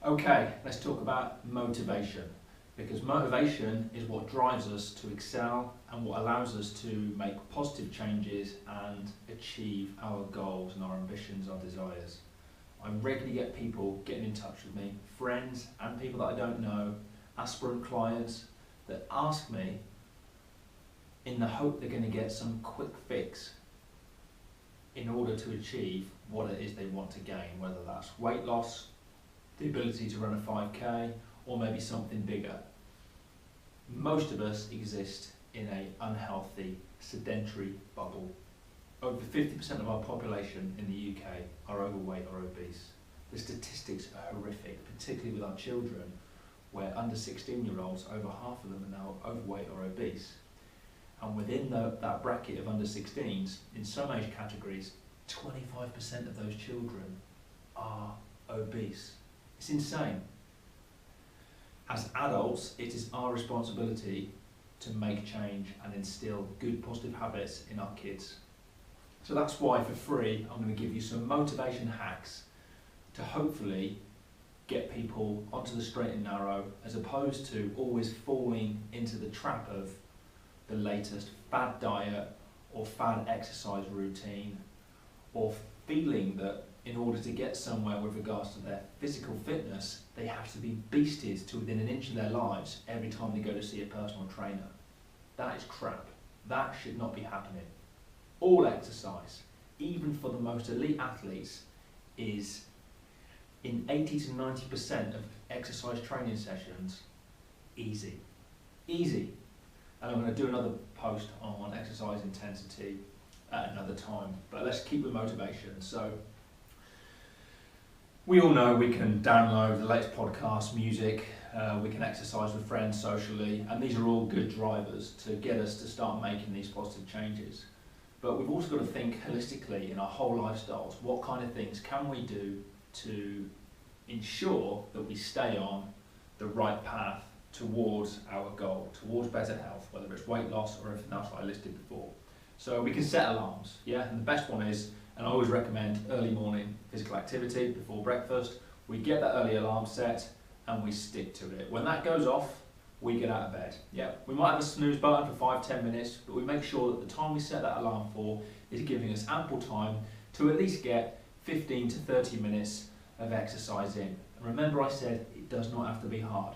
Okay, let's talk about motivation, because motivation is what drives us to excel and what allows us to make positive changes and achieve our goals and our ambitions, our desires. I regularly get people getting in touch with me, friends and people that I don't know, aspirant clients, that ask me in the hope they're going to get some quick fix in order to achieve what it is they want to gain, whether that's weight loss, the ability to run a 5K, or maybe something bigger. Most of us exist in an unhealthy, sedentary bubble. Over 50% of our population in the UK are overweight or obese. The statistics are horrific, particularly with our children, where under 16-year-olds, over half of them are now overweight or obese. And within that bracket of under 16s, in some age categories, 25% of those children are obese. It's insane. As adults, it is our responsibility to make change and instill good positive habits in our kids. So that's why for free, I'm going to give you some motivation hacks to hopefully get people onto the straight and narrow, as opposed to always falling into the trap of the latest fad diet or fad exercise routine, or feeling that in order to get somewhere with regards to their physical fitness, they have to be beasted to within an inch of their lives every time they go to see a personal trainer. That is crap. That should not be happening. All exercise, even for the most elite athletes, is in 80 to 90% of exercise training sessions, easy. Easy. And I'm going to do another post on exercise intensity at another time, but let's keep with motivation. So we all know we can download the latest podcasts, music, we can exercise with friends socially, and these are all good drivers to get us to start making these positive changes. But we've also got to think holistically in our whole lifestyles. What kind of things can we do to ensure that we stay on the right path towards our goal, towards better health, whether it's weight loss or everything else I listed before. So we can set alarms, yeah, and the best one is, and I always recommend early morning physical activity before breakfast. We get that early alarm set and we stick to it. When that goes off, we get out of bed. Yeah, we might have a snooze button for 5-10 minutes, but we make sure that the time we set that alarm for is giving us ample time to at least get 15 to 30 minutes of exercise in. And remember, I said it does not have to be hard.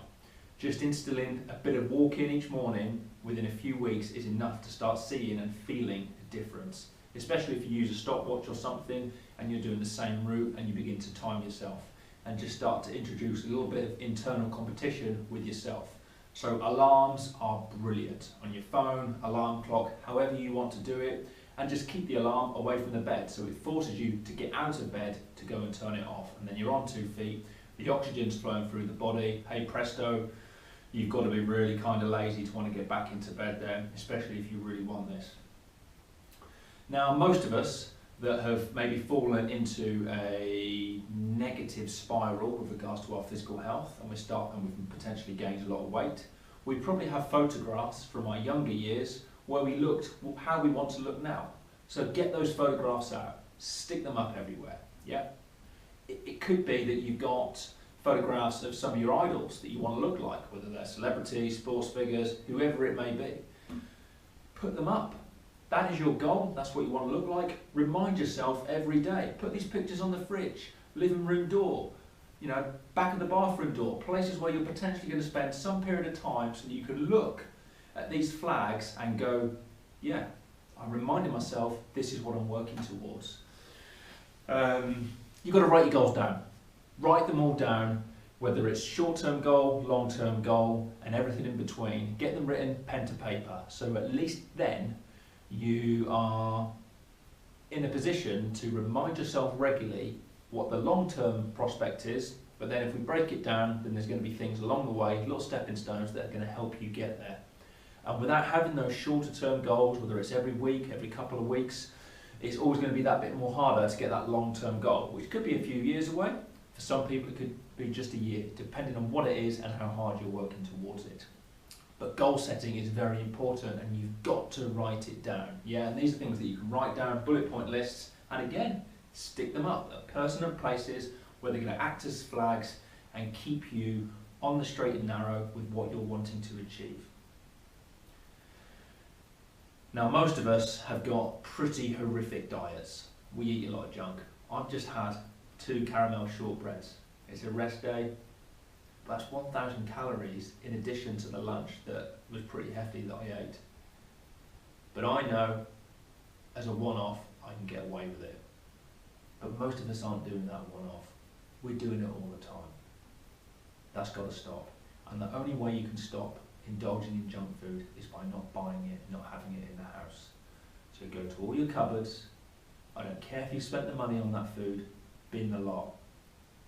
Just instilling a bit of walking each morning within a few weeks is enough to start seeing and feeling a difference, especially if you use a stopwatch or something and you're doing the same route and you begin to time yourself and just start to introduce a little bit of internal competition with yourself. So alarms are brilliant on your phone, alarm clock, however you want to do it, and just keep the alarm away from the bed so it forces you to get out of bed to go and turn it off, and then you're on 2 feet, the oxygen's flowing through the body, hey presto, you've got to be really kind of lazy to want to get back into bed then, especially if you really want this. Now, most of us that have maybe fallen into a negative spiral with regards to our physical health, and we've potentially gained a lot of weight, we probably have photographs from our younger years where we looked how we want to look now. So get those photographs out, stick them up everywhere. Yeah, it could be that you've got photographs of some of your idols that you want to look like, whether they're celebrities, sports figures, whoever it may be. Put them up. That is your goal, that's what you want to look like. Remind yourself every day. Put these pictures on the fridge, living room door, back of the bathroom door, places where you're potentially going to spend some period of time so that you can look at these flags and go, yeah, I'm reminding myself this is what I'm working towards. You've got to write your goals down. Write them all down, whether it's short-term goal, long-term goal, and everything in between. Get them written pen to paper, so at least then you are in a position to remind yourself regularly what the long-term prospect is, but then if we break it down, then there's going to be things along the way, little stepping stones that are going to help you get there. And without having those shorter-term goals, whether it's every week, every couple of weeks, it's always going to be that bit more harder to get that long-term goal, which could be a few years away. For some people, it could be just a year, depending on what it is and how hard you're working towards it. But goal setting is very important, and you've got to write it down. Yeah, and these are things that you can write down, bullet point lists, and again, stick them up at personal places where they're going to act as flags and keep you on the straight and narrow with what you're wanting to achieve. Now, most of us have got pretty horrific diets. We eat a lot of junk. I've just had 2 caramel shortbreads. It's a rest day. That's 1,000 calories in addition to the lunch that was pretty hefty that I ate. But I know, as a one-off, I can get away with it. But most of us aren't doing that one-off. We're doing it all the time. That's got to stop. And the only way you can stop indulging in junk food is by not buying it, not having it in the house. So go to all your cupboards. I don't care if you spent the money on that food, bin the lot.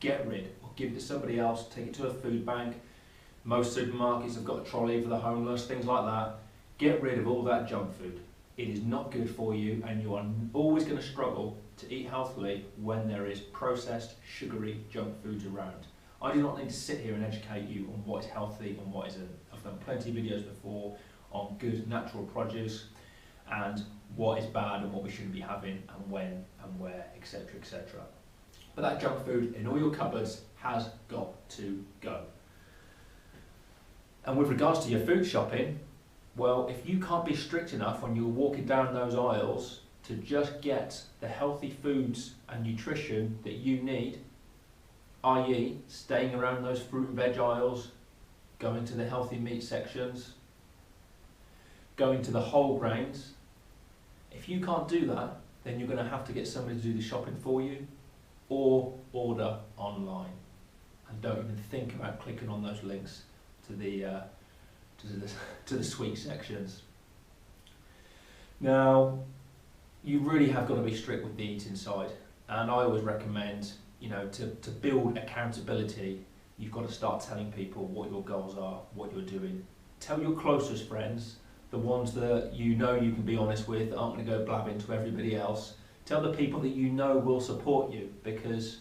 Get rid, or give it to somebody else, take it to a food bank. Most supermarkets have got a trolley for the homeless, things like that. Get rid of all that junk food. It is not good for you, and you are always going to struggle to eat healthily when there is processed, sugary junk foods around. I do not need to sit here and educate you on what is healthy and what isn't. I've done plenty of videos before on good natural produce and what is bad and what we shouldn't be having and when and where, etc, etc. But that junk food in all your cupboards has got to go. And with regards to your food shopping, well, if you can't be strict enough when you're walking down those aisles to just get the healthy foods and nutrition that you need, i.e. staying around those fruit and veg aisles, going to the healthy meat sections, going to the whole grains, if you can't do that, then you're going to have to get somebody to do the shopping for you or order online. And don't even think about clicking on those links to the sweet sections. Now, you really have got to be strict with the eating side, and I always recommend, to build accountability, you've got to start telling people what your goals are, what you're doing. Tell your closest friends, the ones that you know you can be honest with, that aren't going to go blabbing to everybody else. Tell the people that you know will support you, because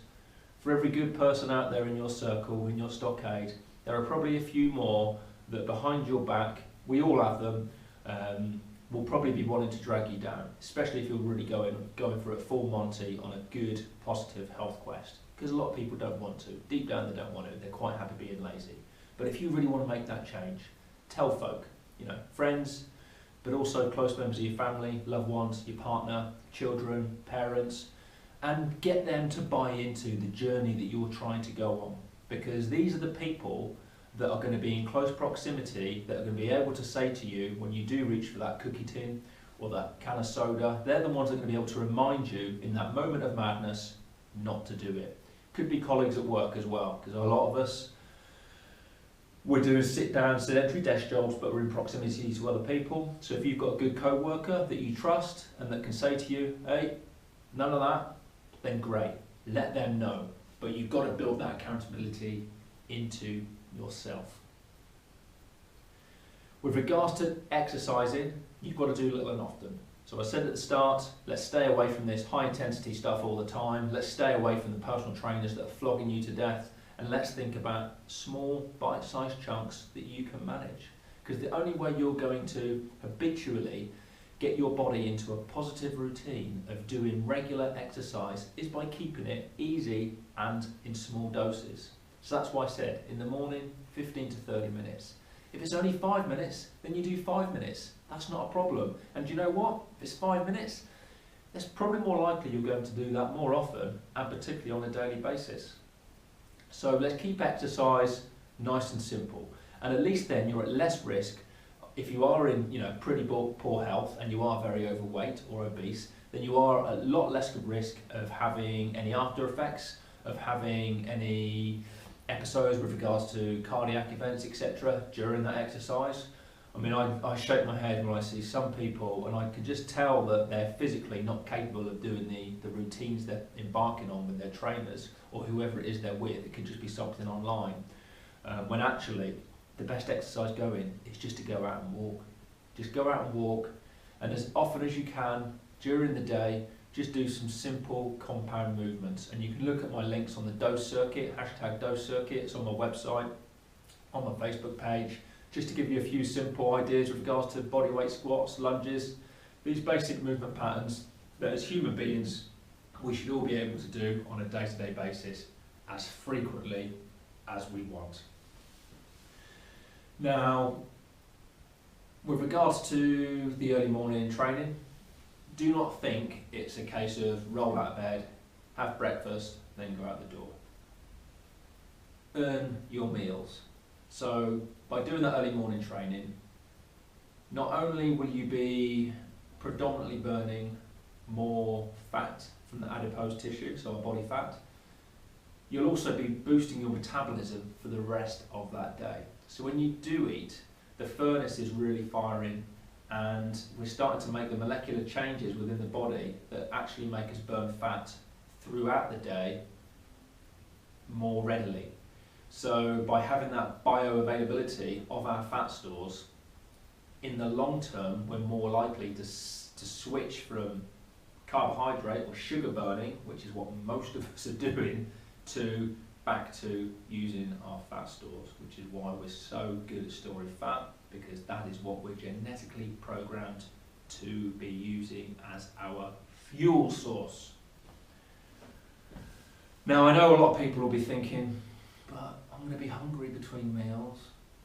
for every good person out there in your circle, in your stockade, there are probably a few more that behind your back, we all have them, will probably be wanting to drag you down, especially if you're really going for a full Monty on a good, positive health quest. Because a lot of people don't want to. Deep down they don't want to. They're quite happy being lazy. But if you really want to make that change, tell folk, friends, but also close members of your family, loved ones, your partner, children, parents, and get them to buy into the journey that you're trying to go on. Because these are the people that are going to be in close proximity, that are going to be able to say to you when you do reach for that cookie tin or that can of soda, they're the ones that are going to be able to remind you in that moment of madness not to do it. Could be colleagues at work as well, because a lot of us, we're doing sit-down, sedentary desk jobs, but we're in proximity to other people. So if you've got a good co-worker that you trust and that can say to you, hey, none of that, then great, let them know. But you've got to build that accountability into yourself. With regards to exercising, you've got to do little and often. So I said at the start, let's stay away from this high intensity stuff all the time. Let's stay away from the personal trainers that are flogging you to death, and let's think about small bite-sized chunks that you can manage. Because the only way you're going to habitually get your body into a positive routine of doing regular exercise is by keeping it easy and in small doses. So that's why I said, in the morning, 15 to 30 minutes. If it's only 5 minutes, then you do 5 minutes. That's not a problem. And do you know what? If it's 5 minutes, it's probably more likely you're going to do that more often, and particularly on a daily basis. So let's keep exercise nice and simple. And at least then you're at less risk. If you are in pretty poor health and you are very overweight or obese, then you are a lot less at risk of having any after effects, of having any episodes with regards to cardiac events, etc. during that exercise. I mean, I shake my head when I see some people, and I can just tell that they're physically not capable of doing the routines they're embarking on with their trainers or whoever it is they're with. It could just be something online. When actually, the best exercise going is just to go out and walk. Just go out and walk, and as often as you can during the day, just do some simple compound movements. And you can look at my links on the dose circuit, #dose circuit. It's on my website, on my Facebook page, just to give you a few simple ideas with regards to bodyweight squats, lunges, these basic movement patterns that as human beings we should all be able to do on a day-to-day basis as frequently as we want. Now, with regards to the early morning training, do not think it's a case of roll out of bed, have breakfast, then go out the door. Earn your meals. So by doing that early morning training, not only will you be predominantly burning more fat from the adipose tissue, so our body fat, you'll also be boosting your metabolism for the rest of that day. So when you do eat, the furnace is really firing, and we're starting to make the molecular changes within the body that actually make us burn fat throughout the day more readily. So by having that bioavailability of our fat stores, in the long term, we're more likely to switch from carbohydrate or sugar burning, which is what most of us are doing, to back to using our fat stores, which is why we're so good at storing fat, because that is what we're genetically programmed to be using as our fuel source. Now, I know a lot of people will be thinking, but I'm going to be hungry between meals.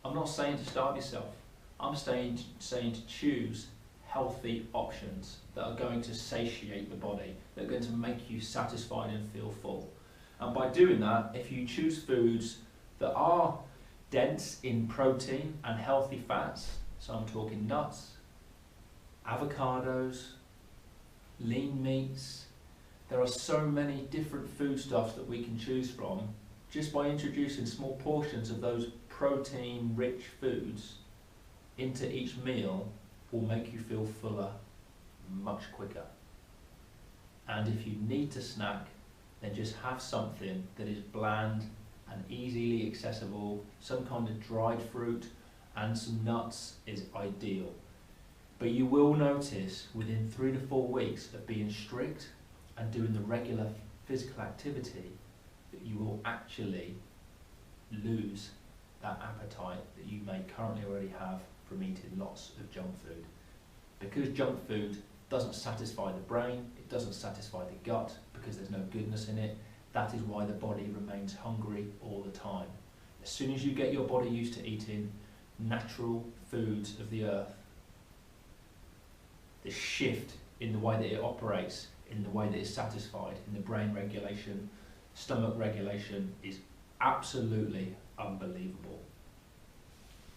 I'm not saying to starve yourself. I'm saying to choose healthy options that are going to satiate the body, that are going to make you satisfied and feel full. And by doing that, if you choose foods that are dense in protein and healthy fats, so I'm talking nuts, avocados, lean meats, there are so many different foodstuffs that we can choose from. Just by introducing small portions of those protein-rich foods into each meal will make you feel fuller much quicker. And if you need to snack, then just have something that is bland and easily accessible. Some kind of dried fruit and some nuts is ideal. But you will notice within 3 to 4 weeks of being strict and doing the regular physical activity that you will actually lose that appetite that you may currently already have from eating lots of junk food. Because junk food doesn't satisfy the brain, it doesn't satisfy the gut, because there's no goodness in it. That is why the body remains hungry all the time. As soon as you get your body used to eating natural foods of the earth, the shift in the way that it operates, in the way that it's satisfied, in the brain regulation, stomach regulation, is absolutely unbelievable.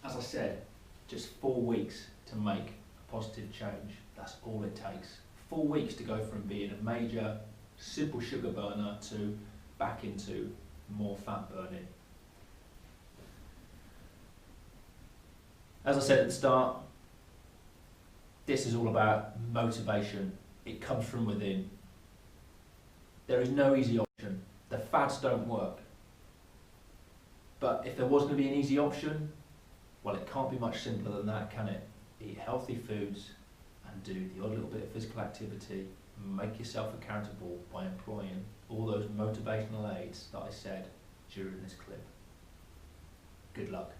As I said, just 4 weeks to make a positive change. That's all it takes. 4 weeks to go from being a major simple sugar burner to back into more fat burning. As I said at the start, this is all about motivation. It comes from within. There is no easy option. The fads don't work. But if there was going to be an easy option, well, it can't be much simpler than that, can it? Eat healthy foods and do the odd little bit of physical activity. Make yourself accountable by employing all those motivational aids that I said during this clip. Good luck.